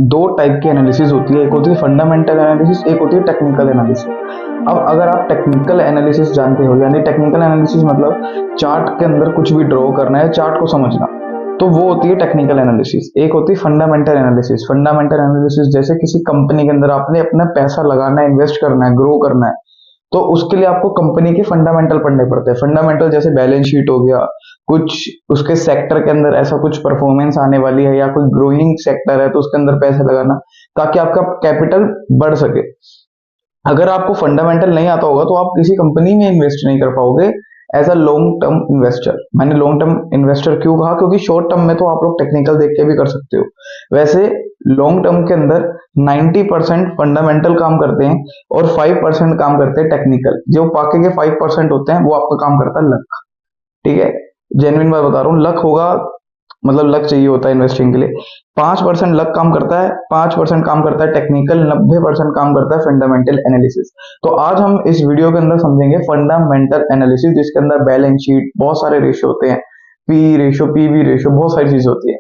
दो टाइप की एनालिसिस होती है, एक होती है फंडामेंटल एनालिसिस, एक होती है टेक्निकल एनालिसिस। अब अगर आप टेक्निकल एनालिसिस जानते हो, यानी टेक्निकल एनालिसिस मतलब चार्ट के अंदर कुछ भी ड्रॉ करना है, चार्ट को समझना, तो वो होती है टेक्निकल एनालिसिस। एक होती है फंडामेंटल एनालिसिस। फंडामेंटल एनालिसिस जैसे किसी कंपनी के अंदर आपने अपना पैसा लगाना है, इन्वेस्ट करना है, ग्रो करना है, तो उसके लिए आपको कंपनी के फंडामेंटल पढ़ने पड़ते हैं। फंडामेंटल जैसे बैलेंस शीट हो गया, कुछ उसके सेक्टर के अंदर ऐसा कुछ परफॉर्मेंस आने वाली है, या कोई ग्रोइंग सेक्टर है तो उसके अंदर पैसे लगाना, ताकि आपका कैपिटल बढ़ सके। अगर आपको फंडामेंटल नहीं आता होगा तो आप किसी कंपनी में इन्वेस्ट नहीं कर पाओगे as a long term investor. मैंने लॉन्ग टर्म इन्वेस्टर क्यों कहा, क्योंकि शॉर्ट टर्म में तो आप लोग टेक्निकल देख के भी कर सकते हो। वैसे लॉन्ग टर्म के अंदर 90% फंडामेंटल काम करते हैं और 5% काम करते हैं टेक्निकल। जो बाकी के 5% होते हैं वो आपका काम करता है लक। ठीक है, जेन्युइन बात बता रहा हूँ। लक होगा, मतलब लक चाहिए होता है इन्वेस्टिंग के लिए। 5% लक काम करता है, 5% काम करता है टेक्निकल, 90% काम करता है फंडामेंटल एनालिसिस। तो आज हम इस वीडियो के अंदर समझेंगे फंडामेंटल एनालिसिस, जिसके अंदर बैलेंस शीट, बहुत सारे रेशियो होते हैं, पी रेशियो, पीवी रेशियो, बहुत सारी चीजें होती है।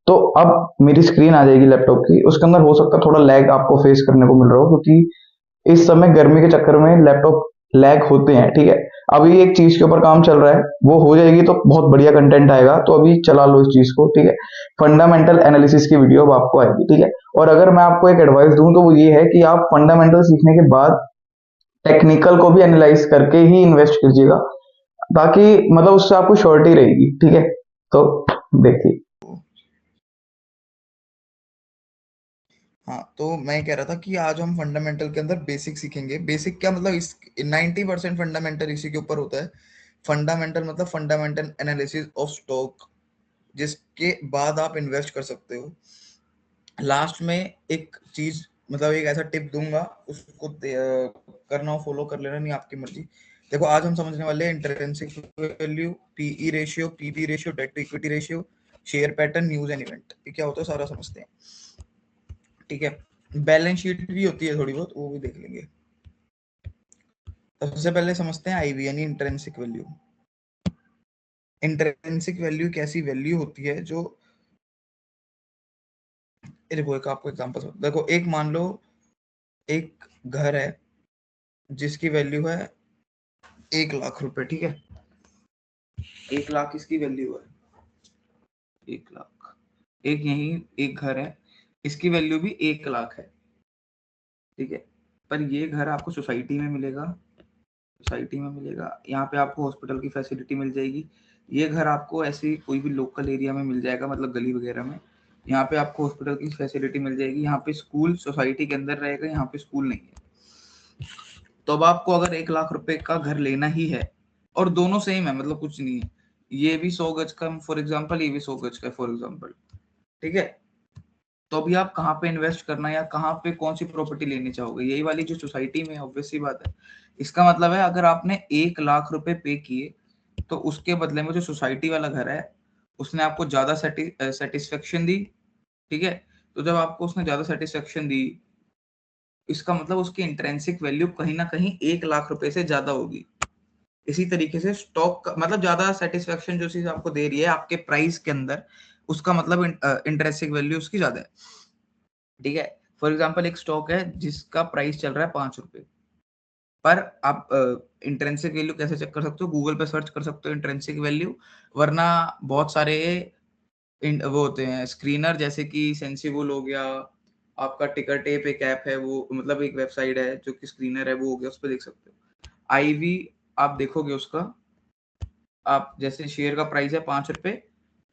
तो अब मेरी स्क्रीन आ जाएगी लैपटॉप की, उसके अंदर हो सकता है थोड़ा लैग आपको फेस करने को मिल रहा हो, क्योंकि इस समय गर्मी के चक्कर में लैपटॉप लैग होते हैं। ठीक है, अभी एक चीज के ऊपर काम चल रहा है, वो हो जाएगी तो बहुत बढ़िया कंटेंट आएगा, तो अभी चला लो इस चीज को। ठीक है, फंडामेंटल एनालिसिस की वीडियो अब आपको आएगी। ठीक है, और अगर मैं आपको एक एडवाइस दूं तो वो ये है कि आप फंडामेंटल सीखने के बाद टेक्निकल को भी एनालाइज करके ही इन्वेस्ट कीजिएगा, ताकि मतलब उससे आपको श्योरिटी रहेगी। ठीक है, तो देखिए। हाँ, तो मैं कह रहा था कि आज हम फंडामेंटल के अंदर बेसिक सीखेंगे। बेसिक क्या मतलब, इस 90% फंडामेंटल इसी के ऊपर होता है। फंडामेंटल मतलब फंडामेंटल एनालिसिस ऑफ स्टॉक, जिसके बाद आप इन्वेस्ट कर सकते हो। लास्ट में एक चीज, मतलब एक ऐसा टिप दूंगा, उसको करना हो फॉलो कर लेना, नहीं आपकी मर्जी। देखो, आज हम समझने वाले हैं intrinsic value, PE ratio, PB ratio, debt to equity ratio, share pattern, news and event. ये क्या होता है सारा समझते हैं। ठीक है, बैलेंस शीट भी होती है थोड़ी बहुत, वो भी देख लेंगे। सबसे पहले समझते हैं आईवी यानी इंट्रिंसिक वैल्यू। इंट्रिंसिक वैल्यू एक ऐसी वैल्यू होती है जो, ये देखो एक आपको एग्जांपल देखो, एक मान लो एक घर है जिसकी वैल्यू है 1 लाख रुपए। ठीक है, 1 लाख इसकी वैल्यू है, 1 लाख। एक यही एक घर है, इसकी वैल्यू भी 1 लाख है। ठीक है, पर ये घर आपको सोसाइटी में मिलेगा, सोसाइटी में मिलेगा, यहाँ पे आपको हॉस्पिटल की फैसिलिटी मिल जाएगी। ये घर आपको ऐसे कोई भी लोकल एरिया में मिल जाएगा, मतलब गली वगैरह में, यहाँ पे आपको हॉस्पिटल की फैसिलिटी मिल जाएगी। यहाँ पे स्कूल सोसाइटी के अंदर रहेगा, यहाँ पे स्कूल नहीं है। तो अब आपको अगर 1 लाख रुपए का घर लेना ही है, और दोनों सेम है, मतलब कुछ नहीं है, ये भी 100 गज का फॉर एग्जाम्पल, ये भी 100 गज का फॉर एग्जाम्पल। ठीक है, तो अभी आप कहाँ पे इन्वेस्ट करना, या कहाँ पे कौन सी प्रॉपर्टी लेनी चाहोगे, यही वाली जो सोसाइटी में, ऑब्वियस सी बात है। इसका मतलब है अगर आपने 1 लाख रुपए पे किए, तो उसके बदले में जो सोसाइटी वाला घर है, उसने आपको ज्यादा सेटिस्फेक्शन दी। ठीक है, तो जब आपको उसने ज्यादा सेटिस्फेक्शन दी, इसका मतलब उसकी इंट्रिंसिक वैल्यू कहीं ना कहीं 1 लाख रुपए से ज्यादा होगी। इसी तरीके से स्टॉक का मतलब, ज्यादा सेटिस्फेक्शन जो चीज आपको दे रही है आपके प्राइस के अंदर, उसका मतलब इंट्रिंसिक वैल्यू उसकी ज्यादा है। ठीक है, फॉर एग्जाम्पल एक स्टॉक है जिसका प्राइस चल रहा है 5 रुपए, पर आप इंट्रिंसिक वैल्यू कैसे चेक कर सकते हो, गूगल पे सर्च कर सकते हो इंट्रिंसिक वैल्यू। वरना बहुत सारे वो होते हैं स्क्रीनर, जैसे कि सेंसिबल हो गया, आपका टिकर टेप एक ऐप है, वो मतलब एक वेबसाइट है जो कि स्क्रीनर है, वो हो गया, उस पर देख सकते हो। आईवी आप देखोगे उसका, आप जैसे शेयर का प्राइस है 5 रुपए,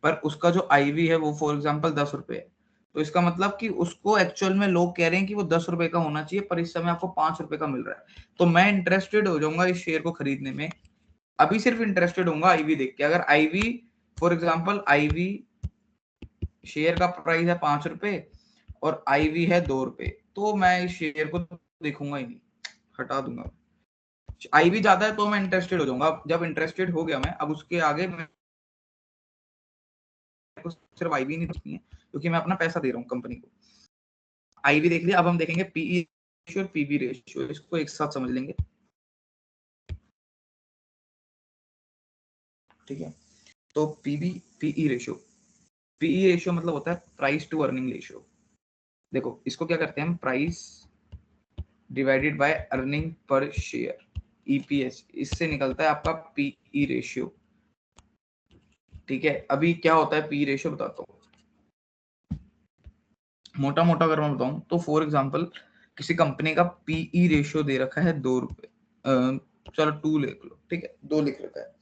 पर उसका जो आईवी है वो फॉर एग्जाम्पल 10 रुपए है। तो इसका मतलब कि उसको एक्चुअल में लोग कह रहे हैं कि वो 10 रुपए का होना चाहिए, पर इस समय आपको 5 रुपए का मिल रहा है। तो मैं इंटरेस्टेड हो जाऊंगा इस शेयर को खरीदने में, अभी सिर्फ इंटरेस्टेड होऊंगा आईवी देख के। अगर IV, for example IV share का प्राइस है 5 रुपए और आईवी है 2 रुपए, तो मैं इस शेयर को देखूंगा ही नहीं, हटा दूंगा। आईवी ज्यादा है तो मैं इंटरेस्टेड हो जाऊंगा। जब इंटरेस्टेड हो गया मैं, अब उसके आगे को सिर्फ आईवी नहीं देखनी है, क्योंकि मैं अपना पैसा दे रहा हूँ कंपनी को। आईवी देख लिया, अब हम देखेंगे पीई रेशियो और पीबी रेशियो, इसको एक साथ समझ लेंगे। ठीक है, तो PB, PE ratio, PE ratio मतलब होता है प्राइस टू अर्निंग रेशियो। देखो इसको क्या करते हैं हम, price divided by earning per share, EPS, इससे निकलता है आपका पीई रेशियो। ठीक है, अभी क्या होता है पी रेशियो बताता हूँ, मोटा मोटा अगर मैं बताऊं तो फॉर एग्जांपल किसी कंपनी का पीई रेशियो दे रखा है 2 रुपए, चलो 2 लिख लो, ठीक है 2 लिख रखा है।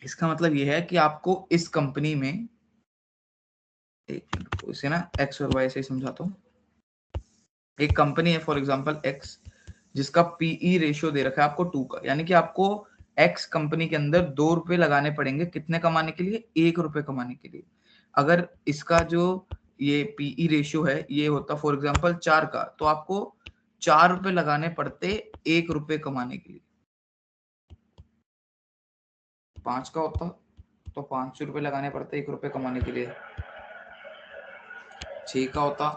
इसका मतलब ये है कि आपको इस कंपनी में, एक मिनट को इसे ना एक्स और वाई से ही समझाता हूँ। एक कंपनी है फॉर एग्जांपल एक्स, जिसका पीई रेशियो दे रखा है आपको 2 का, यानी कि आपको एक्स कंपनी के अंदर 2 रुपए लगाने पड़ेंगे, कितने कमाने के लिए, 1 रुपए कमाने के लिए। अगर इसका जो ये पीई रेशियो है ये होता फॉर एग्जांपल 4 का, तो आपको 4 रुपए लगाने पड़ते 1 रुपए कमाने के लिए। 5 का होता तो 5 रुपए लगाने पड़ते 1 रुपए कमाने के लिए। 6 का होता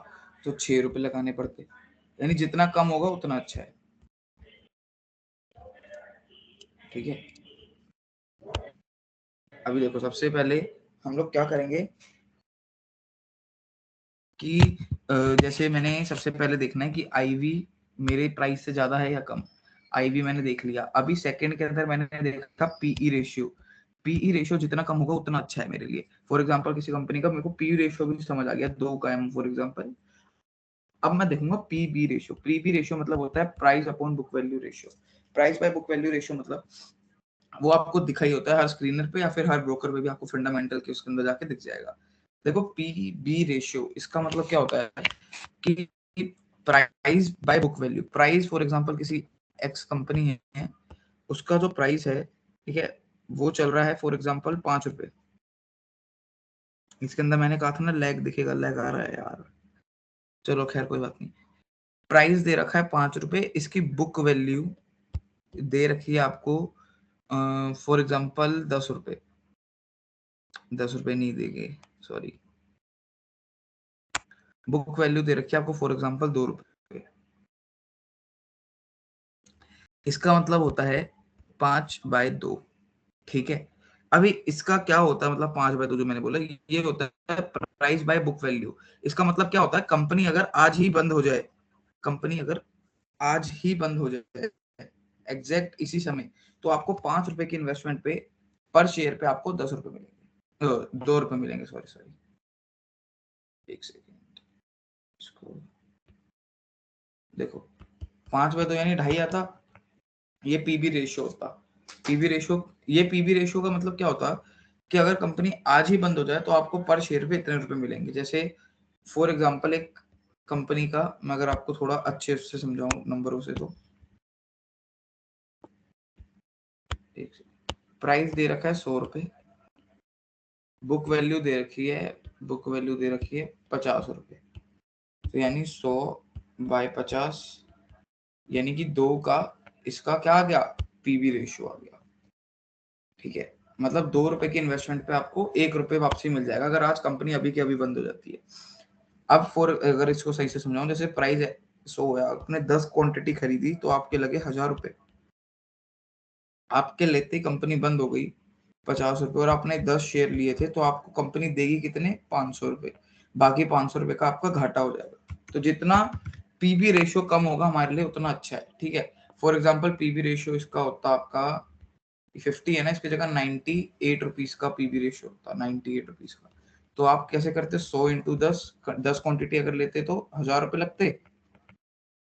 तो 6 रुपए लगाने पड़ते, यानी जितना कम होगा उतना अच्छा है। ठीक है, अभी देखो सबसे पहले हम लोग क्या करेंगे कि जैसे मैंने सबसे पहले देखना है कि आईवी मेरे प्राइस से ज्यादा है या कम। आईवी मैंने देख लिया, अभी सेकंड के अंदर मैंने देखा पीई रेशियो। पीई रेशियो जितना कम होगा उतना अच्छा है मेरे लिए। फॉर एग्जांपल किसी कंपनी का मेरे को पीई रेशियो भी समझ आ गया, 2 का है फॉर एग्जांपल। अब मैं देखूंगा पीबी रेशियो। पीबी रेशियो मतलब होता है price upon book value ratio. Price by book value ratio मतलब वो आपको दिखाई होता है हर स्क्रीनर पे या फिर हर ब्रोकर पे भी आपको फंडामेंटल के उसके अंदर जाके दिख जाएगा। देखो पीबी रेशियो इसका मतलब क्या होता है कि price by book value. Price for example किसी एक्स कंपनी है, उसका जो प्राइस है, ठीक है, वो चल रहा है फॉर एग्जांपल 5 रुपए। इसके अंदर मैंने कहा था ना लैग दिखेगा, लैग आ रहा है यार, चलो खैर कोई बात नहीं। प्राइस दे रखा है 5 रुपए, इसकी बुक वैल्यू दे रखी है आपको फॉर एग्जांपल 10 रुपए। 10 रुपए नहीं देंगे, सॉरी, बुक वैल्यू दे रखी है आपको फॉर एग्जांपल 2 रुपए। इसका मतलब होता है 5/2। ठीक है, अभी इसका क्या होता है, मतलब 5/2 जो मैंने बोला ये होता है प्राइस बाय बुक वैल्यू। इसका मतलब क्या होता है, कंपनी अगर आज ही बंद हो जाए, कंपनी अगर आज ही बंद हो जाए एग्जैक्ट इसी समय, तो आपको 5 रुपए की इन्वेस्टमेंट पे पर शेयर पे आपको 10 रुपए मिलेंगे, 2 रुपए मिलेंगे, सॉरी सॉरी, एक सेकेंड, इसको देखो 5/2 यानी 2.5 आता, ये पीबी रेशियो होता। पीबी रेशियो, ये पीबी रेशियो का मतलब क्या होता कि अगर कंपनी आज ही बंद हो जाए तो आपको पर शेयर पे इतने रुपए मिलेंगे। जैसे फॉर एग्जांपल एक कंपनी का मैं अगर आपको थोड़ा अच्छे से समझाऊं नंबरों से, तो एक प्राइस दे रखा है 100 रुपए, बुक वैल्यू दे रखी है, बुक वैल्यू दे रखी है 50 रुपए, तो यानी 100/50, यानी कि 2 का इसका क्या आ गया, पीवी रेशियो आ गया। ठीक है, मतलब 2 रुपए की इन्वेस्टमेंट पे आपको 1 रुपए वापसी मिल जाएगा अगर आज कंपनी अभी की अभी बंद हो जाती है। अब फॉर अगर इसको सही से समझाऊं, जैसे प्राइस है 100 है, आपने 10 क्वांटिटी खरीदी तो आपके लगे 1000 रुपए, आपके लेते ही कंपनी बंद हो गई 50 रुपए, और आपने 10 शेयर लिए थे तो आपको कंपनी देगी कितने, 500 रुपए। बाकी 500 रुपए का आपका घाटा हो जाएगा। तो जितना पीबी रेशियो कम होगा हमारे लिए उतना अच्छा है। ठीक है, फॉर एग्जाम्पल पीबी रेशियो इसका होता आपका 50 है ना, इसकी जगह 98 रुपीज का पीबी रेशियो होता, 98 रुपीज का। तो आप कैसे करते, 100 × 10, 10 क्वांटिटी अगर लेते तो 1000 रुपए लगते,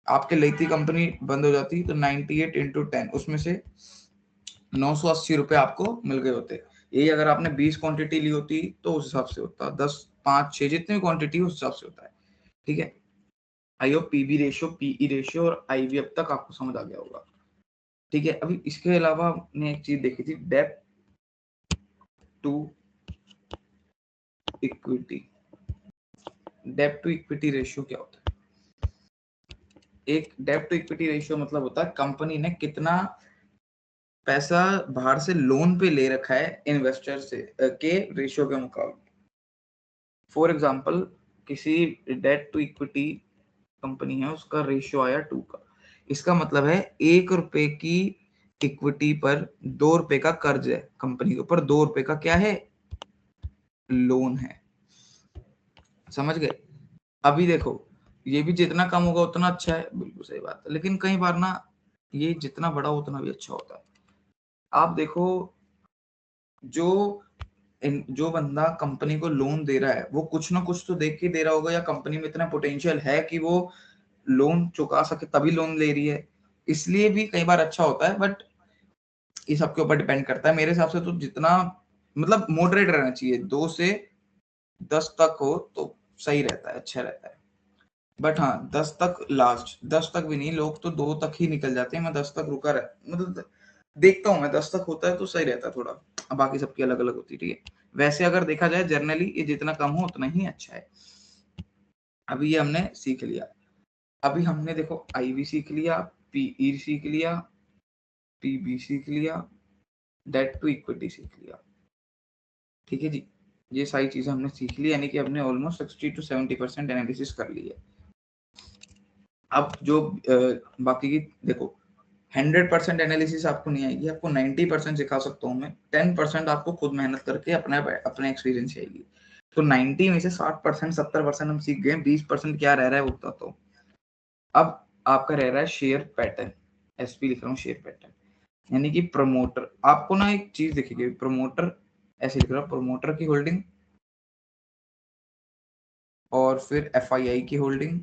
आपके लेती कंपनी बंद हो जाती तो 98 × 10, उसमें से 980 रुपए आपको मिल गए होते। यही अगर आपने 20 क्वांटिटी ली होती तो उस हिसाब से होता, 10, 5, 6 जितनी क्वांटिटी उस हिसाब से होता है। ठीक है, I hope PB ratio, PE ratio और आईवी अब तक आपको समझ आ गया होगा। ठीक है, अभी इसके अलावा हमने एक चीज देखी थी, डेब्ट टू इक्विटी। डेब्ट टू इक्विटी रेशियो क्या होता है, एक डेब्ट टू इक्विटी रेशियो मतलब होता है कंपनी ने कितना पैसा बाहर से लोन पे ले रखा है इन्वेस्टर से के रेशियो के मुकाबले। फॉर एग्जांपल किसी डेट टू इक्विटी कंपनी है, उसका रेशियो आया 2 का, इसका मतलब है 1 रुपए की इक्विटी पर 2 रुपए का कर्ज है, कंपनी के ऊपर 2 रुपए का क्या है, लोन है। समझ गए, अभी देखो ये भी जितना कम होगा उतना अच्छा है, बिल्कुल सही बात है, लेकिन कई बार ना ये जितना बड़ा हो उतना भी अच्छा होता है। आप देखो जो जो बंदा कंपनी को लोन दे रहा है वो कुछ ना कुछ तो देख के दे रहा होगा, या कंपनी में इतना पोटेंशियल है कि वो लोन चुका सके तभी लोन ले रही है, इसलिए भी कई बार अच्छा होता है। बट ये सबके ऊपर डिपेंड करता है। मेरे हिसाब से तो जितना मतलब मॉडरेट रहना चाहिए, 2 से 10 तक हो तो सही रहता है, अच्छा रहता है। बट हाँ 10 तक लास्ट, 10 तक भी नहीं, लोग तो 2 तक ही निकल जाते हैं। मैं 10 तक रुका रह मतलब देखता हूँ मैं, 10 तक होता है तो सही रहता है थोड़ा। अब बाकी सबकी अलग अलग होती है, ठीक है। वैसे अगर देखा जाए जनरली ये जितना कम हो उतना ही अच्छा है। अभी ये हमने सीख लिया। अभी हमने देखो आईवी सीख लिया, पीई सीख लिया, पीबी सीख लिया, डेट टू इक्विटी सीख लिया, ठीक है जी। ये सारी चीजें हमने सीख ली, यानी कि हमने ऑलमोस्ट 60 to 70% एनालिसिस कर ली है। अब जो बाकी की देखो 100% एनालिसिस आपको नहीं आएगी, आपको 90% सिखा सकता हूँ मैं, 10% आपको खुद मेहनत करके अपने एक्सपीरियंस से आएगी। तो 90 में से 60% 70% हम सीख गए, 20% क्या रह रहा है वो बताता हूँ। अब आपका रह रहा है शेयर पैटर्न, एसपी लिख रहा हूँ शेयर पैटर्न, यानी कि प्रमोटर। आपको ना एक चीज दिखेगी, प्रमोटर ऐसे लिख रहा हूँ, प्रमोटर की होल्डिंग, और फिर एफआईआई की होल्डिंग,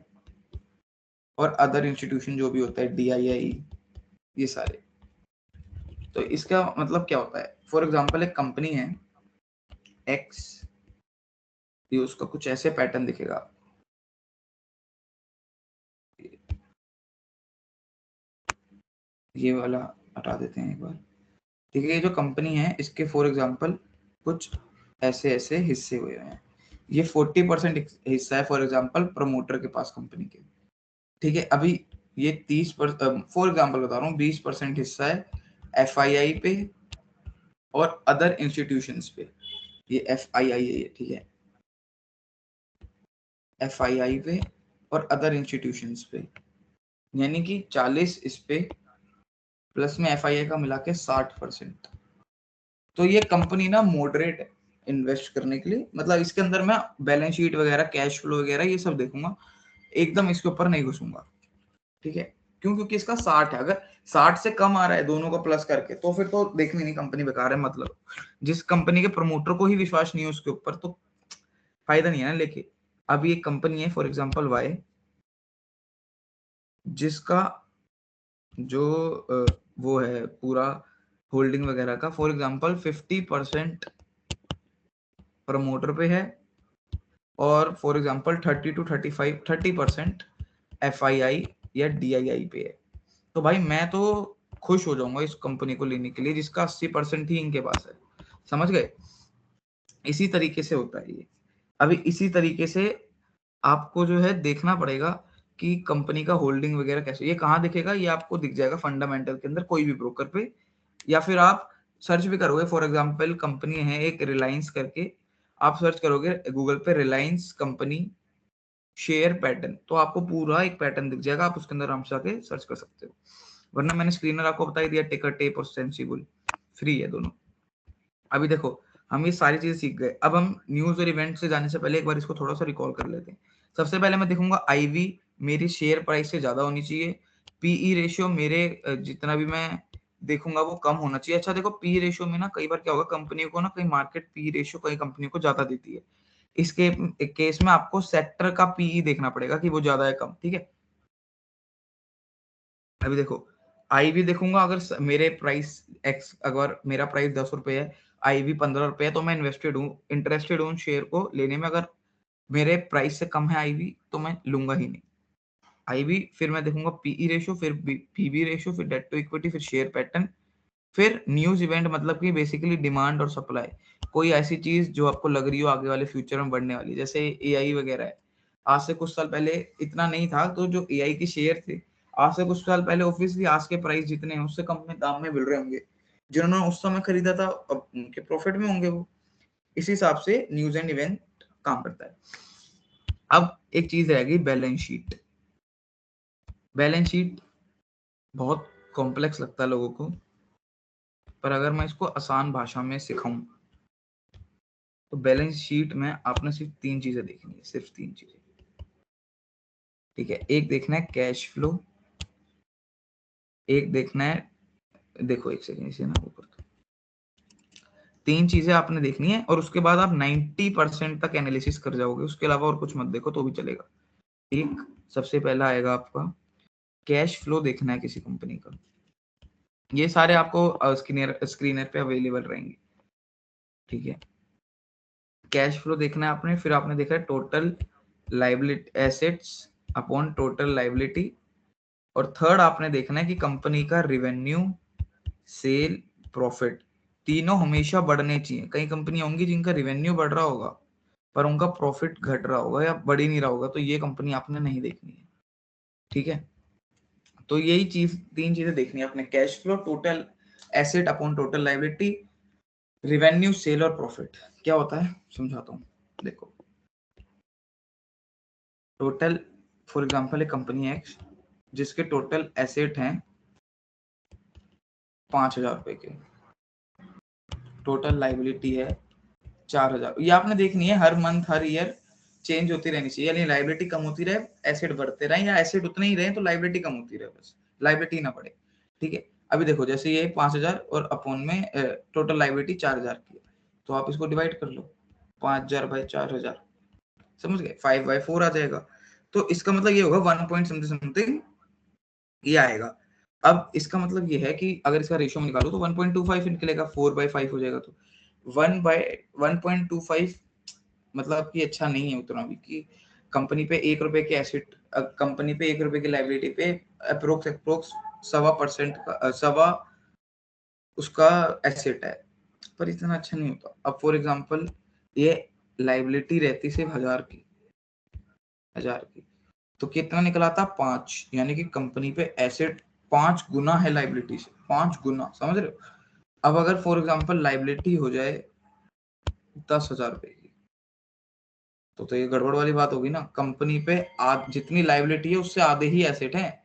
और अदर इंस्टीट्यूशन जो भी होता है डीआईआई, ये सारे। तो इसका मतलब क्या होता है, फॉर एग्जांपल एक कंपनी है एक्स, ये उसका कुछ ऐसे पैटर्न दिखेगा, ये वाला हटा देते हैं एक बार, ठीक है। ये जो कंपनी है इसके फॉर एग्जांपल कुछ ऐसे ऐसे हिस्से हुए हैं, ये 40% हिस्सा है फॉर एग्जांपल प्रमोटर के पास कंपनी के, ठीक है। अभी ये 30% फॉर एग्जांपल बता रहा हूँ, 20% हिस्सा है एफआईआई पे और अदर इंस्टीट्यूशंस पे, ये एफआईआई है ये, ठीक है, एफआईआई पे और अदर इंस्टीट्यूशंस पे, यानी कि 40 इस पे प्लस में एफआईआई का मिला के 60%। तो ये कंपनी ना मॉडरेट है इन्वेस्ट करने के लिए, मतलब इसके अंदर मैं बैलेंस शीट वगैरह कैश फ्लो वगैरह ये सब देखूंगा, एकदम इसके ऊपर नहीं घुसूंगा, ठीक है। क्यों? क्योंकि इसका 60 है, अगर 60 से कम आ रहा है दोनों का प्लस करके तो फिर तो देखनी नहीं, कंपनी बेकार है। मतलब जिस कंपनी के प्रमोटर को ही विश्वास नहीं है उसके ऊपर तो फायदा नहीं है ना लेके। अब ये कंपनी है फॉर एग्जांपल वाई, जिसका जो वो है पूरा होल्डिंग वगैरह का फॉर एग्जांपल 50% प्रमोटर पे है, और फॉर एग्जांपल 30 to 30% एफआईआई या डीआईआई पे है। तो भाई मैं तो खुश हो जाऊंगा इस कंपनी को लेने के लिए जिसका 80% ही इनके पास है, समझ गए। इसी तरीके से होता है ये। अभी इसी तरीके से आपको जो है देखना पड़ेगा कि कंपनी का होल्डिंग वगैरह कैसे, ये कहाँ दिखेगा, ये आपको दिख जाएगा फंडामेंटल के अंदर कोई भी ब्रोकर पे, या फिर आप सर्च भी करोगे। फॉर एग्जांपल कंपनी है एक रिलायंस करके, आप सर्च करोगे गूगल पे रिलायंस कंपनी शेयर पैटर्न, तो आपको पूरा एक पैटर्न दिख जाएगा, आप उसके अंदर आराम से आके सर्च कर सकते हो। वरना मैंने स्क्रीनर आपको बता ही दिया, टिकर टेप और सेंसिबल फ्री है दोनों। अभी देखो हम ये सारी चीजें सीख गए, अब हम न्यूज और इवेंट से जाने से पहले एक बार इसको थोड़ा सा रिकॉल कर लेते हैं। सबसे पहले मैं देखूंगा आईवी मेरी शेयर प्राइस से ज्यादा होनी चाहिए, पीई रेशियो मेरे जितना भी मैं देखूंगा वो कम होना चाहिए। अच्छा देखो पी रेशियो में ना कई बार क्या होगा, कंपनी को ना कई मार्केट पी रेशियो कई कंपनी को ज्यादा देती है, इसके केस में आपको सेक्टर का पीई देखना पड़ेगा कि वो ज्यादा है कम, ठीक है। अभी देखो आई भी देखूंगा, अगर मेरे प्राइस एक्स, अगर मेरा प्राइस 10 रुपए है, आई भी 15 रुपए है, तो मैं इंटरेस्टेड हूँ शेयर को लेने में। अगर मेरे प्राइस से कम है आई भी तो मैं लूंगा ही नहीं आई भी। फिर मैं देखूंगा पीई रेशियो, फिर पीबी रेशियो, फिर डेट टू इक्विटी, फिर शेयर पैटर्न, फिर न्यूज इवेंट, मतलब कि बेसिकली डिमांड और सप्लाई। कोई ऐसी चीज जो आपको लग रही हो आगे वाले फ्यूचर में बढ़ने वाली, जैसे एआई वगैरह है। आज से कुछ साल पहले इतना नहीं था, तो जो एआई के शेयर थे आज से कुछ साल पहले ऑब्वियसली आज के प्राइस जितने हैं उससे कम में दाम में मिल रहे होंगे, जिन्होंने उस समय खरीदा था अब उनके प्रॉफिट में होंगे वो। इस हिसाब से न्यूज एंड इवेंट काम करता है। अब एक चीज रहेगी बैलेंस शीट। बैलेंस शीट बहुत कॉम्प्लेक्स लगता है लोगों को, पर अगर मैं इसको आसान भाषा में सिखाऊं तो बैलेंस शीट में आपने सिर्फ 3 चीजें देखनी है, सिर्फ 3 चीजें। ठीक है, एक देखना है कैश फ्लो, एक देखना है, देखो एक सेकंड इसे ना ऊपर, तीन चीजें आपने देखनी है और उसके बाद आप 90% तक एनालिसिस कर जाओगे, उसके अलावा और कुछ मत देखो तो भी चलेगा। एक सबसे पहला आएगा आपका कैश फ्लो देखना है किसी कंपनी का, ये सारे आपको स्क्रीनर पे अवेलेबल रहेंगे। ठीक है, कैश फ्लो देखना है आपने, फिर आपने देखा है total liability assets upon total liability, और थर्ड आपने देखना है कि कंपनी का रिवेन्यू, सेल, प्रॉफिट, तीनों हमेशा बढ़ने चाहिए। कई कंपनी होंगी जिनका रिवेन्यू बढ़ रहा होगा पर उनका प्रॉफिट घट रहा होगा या बढ़ ही नहीं रहा होगा, तो ये कंपनी आपने नहीं देखनी है। ठीक है, तो यही चीज, तीन चीजें देखनी है आपने, cash flow, total asset upon total liability, revenue, sale और प्रॉफिट। क्या होता है समझाता हूँ, देखो टोटल, फॉर एग्जांपल एक कंपनी एक्स जिसके टोटल एसेट हैं 5,000 रुपए के, टोटल लाइबिलिटी है 4,000, ये आपने देखनी है, हर मंथ हर ईयर चेंज होती रहनी चाहिए, यानी लाइबिलिटी कम होती रहे, एसेट बढ़ते रहे, या एसेट उतने ही रहे तो लाइबिलिटी कम होती रहे, बस लाइबिलिटी ना बढ़े। ठीक है, अभी देखो जैसे ये 5,000 और अपोन में टोटल लाइबिलिटी 4,000 की है, तो आप इसको डिवाइड कर लो, 5,000 बाई 4,000, समझ गए, 5/4 आ जाएगा। तो इसका मतलब ये होगा 1 पॉइंट समथिंग समथिंग ये आएगा। अब इसका मतलब ये है कि अगर इसका रेशियो में निकालो तो 1.25 निकलेगा, 4/5 हो जाएगा, तो 1/1.25 मतलब कि अच्छा नहीं है उतना भी, कि कंपनी पे 1 रुपए के एसेट, कंपनी पे 1 रुपए की लाइबिलिटी पे अप्रोक्स 1.25% का सवा उसका एसेट है, पर इतना अच्छा नहीं होता। अब फॉर एग्जांपल ये लाइबिलिटी रहती सिर्फ 1,000 की, तो कितना निकला था 5, यानी कि कंपनी पे एसेट 5 गुना है लाइबिलिटी से, 5 गुना, समझ रहे हो। अब अगर फॉर एग्जांपल लाइबिलिटी हो जाए 10,000 रुपए की, तो ये गड़बड़ वाली बात होगी ना, कंपनी पे जितनी लाइबिलिटी है उससे आधे ही एसेट है,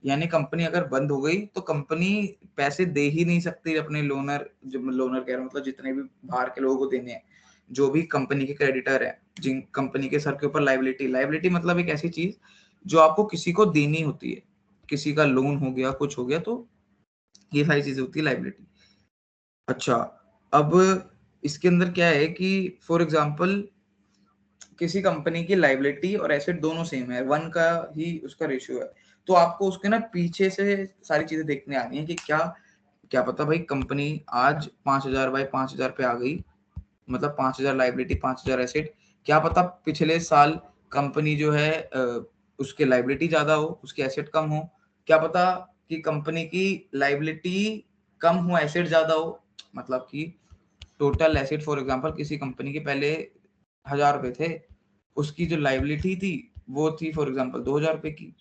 यानी कंपनी अगर बंद हो गई तो कंपनी पैसे दे ही नहीं सकती अपने लोनर, जो लोनर कह रहा हूं मतलब जितने भी बाहर के लोगों को देने हैं, जो भी कंपनी के क्रेडिटर है, जिन कंपनी के सर के ऊपर लाइबिलिटी, लाइबिलिटी मतलब एक ऐसी चीज जो आपको किसी को देनी होती है, किसी का लोन हो गया, कुछ हो गया, तो ये सारी चीजें होती है लाइबिलिटी। अच्छा, अब इसके अंदर क्या है कि फॉर एग्जांपल किसी कंपनी की लाइबिलिटी और एसेट दोनों सेम है, 1 का ही उसका रेशियो है, तो आपको उसके ना पीछे से सारी चीजें देखने आनी है कि क्या क्या पता भाई कंपनी आज 5,000 बाई 5,000 पे आ गई, मतलब 5,000 लाइबिलिटी 5,000 एसेट, क्या पता पिछले साल कंपनी जो है उसके लाइबिलिटी ज्यादा हो, उसके एसेट कम हो, क्या पता कि कंपनी की लाइबिलिटी कम हो, एसेट ज्यादा हो, मतलब कि टोटल एसेट फॉर एग्जांपल किसी कंपनी के पहले 1,000 रुपए थे, उसकी जो लाइबिलिटी थी वो थी फॉर एग्जांपल 2,000 रुपए की,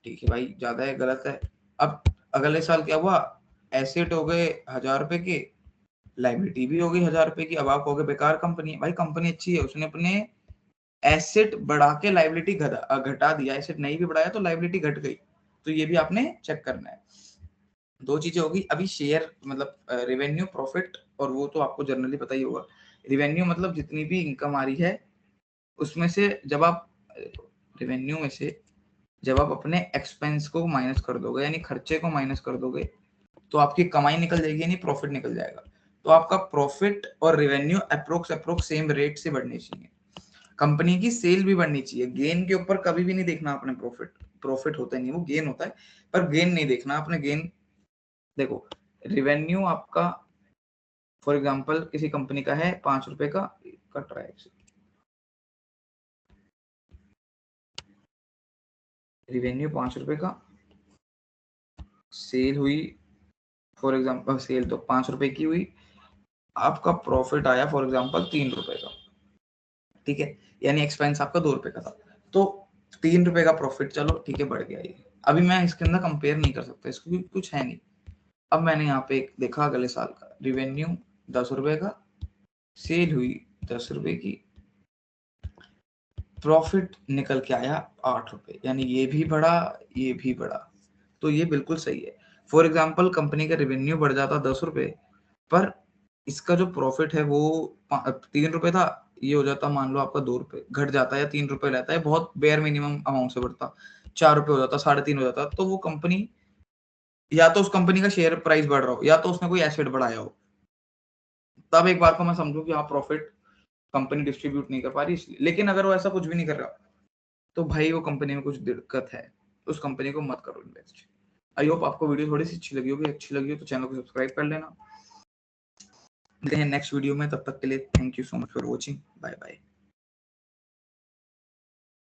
ठीक है भाई, ज्यादा है, गलत है। अब अगले साल क्या हुआ, एसेट हो गए 1,000 रुपए के, लाइबिलिटी भी हो गई 1,000 रुपए की, अब आप कहोगे बेकार कंपनी है, भाई कंपनी अच्छी है, उसने अपने एसेट बढ़ा के लाइबिलिटी घटा दिया, एसेट नहीं भी बढ़ाया तो लाइबिलिटी घट गई, तो ये भी आपने चेक करना है। दो चीजें होगी, अभी शेयर मतलब रेवेन्यू, प्रॉफिट, और वो तो आपको जनरली पता ही होगा, रेवेन्यू मतलब जितनी भी इनकम आ रही है उसमें से जब आप रेवेन्यू में से जब आप अपने एक्सपेंस को माइनस कर दोगे, यानी खर्चे को माइनस कर दोगे, तो आपकी कमाई निकल जाएगी, यानी प्रॉफिट निकल जाएगा। तो आपका प्रॉफिट और रेवेन्यू अप्रोक्स सेम रेट से बढ़नी चाहिए, कंपनी की सेल भी बढ़नी चाहिए, गेन के ऊपर कभी भी नहीं देखना आपने, प्रॉफिट प्रॉफिट होता नहीं, वो गेन होता है, पर गेन नहीं देखना आपने, गेन देखो, रेवेन्यू आपका फॉर एग्जांपल किसी कंपनी का है 5 रुपए का, कट रहा है, रेवेन्यू 5 रुपए का, सेल हुई फॉर एग्जांपल, सेल तो 5 रुपए की हुई, आपका प्रॉफिट आया फॉर एग्जांपल 3 रुपए का, ठीक है, यानी एक्सपेंस आपका 2 रुपए का था, तो 3 रुपए का प्रॉफिट, चलो ठीक है, बढ़ गया ये। अभी मैं इसके अंदर कंपेयर नहीं कर सकता इसको, क्योंकि कुछ है नहीं। अब मैंने यहाँ पे एक देखा अगले साल का रिवेन्यू 10 रुपए का, सेल हुई 10 रुपए की, प्रॉफिट निकल के आया 8 रुपए, यानी ये भी बढ़ा, ये भी बढ़ा, तो ये बिल्कुल सही है। फॉर एग्जाम्पल कंपनी का रेवेन्यू बढ़ जाता 10 रुपए, पर इसका जो प्रॉफिट है वो 3 रुपए था, ये हो जाता मान लो आपका 2 रुपए, घट जाता है या 3 रुपए रहता है, बहुत बेयर मिनिमम अमाउंट से बढ़ता, 4 रुपए हो जाता, 3.5 हो जाता, तो वो कंपनी, या तो उस कंपनी का शेयर प्राइस बढ़ रहा हो या तो उसने कोई एसेट बढ़ाया हो, तब एक बार को मैं समझू कि हाँ प्रॉफिट कंपनी डिस्ट्रीब्यूट नहीं कर पा रही इसलिए। लेकिन अगर वो ऐसा कुछ भी नहीं कर रहा तो भाई वो कंपनी में कुछ दिक्कत है, उस कंपनी को मत करो इन्वेस्ट। आई होप आपको वीडियो थोड़ी सी अच्छी लगी होगी, अच्छी लगी हो तो चैनल को सब्सक्राइब कर लेना। मिलते हैं नेक्स्ट वीडियो में, तब तक के लिए thank you so much for watching, bye bye.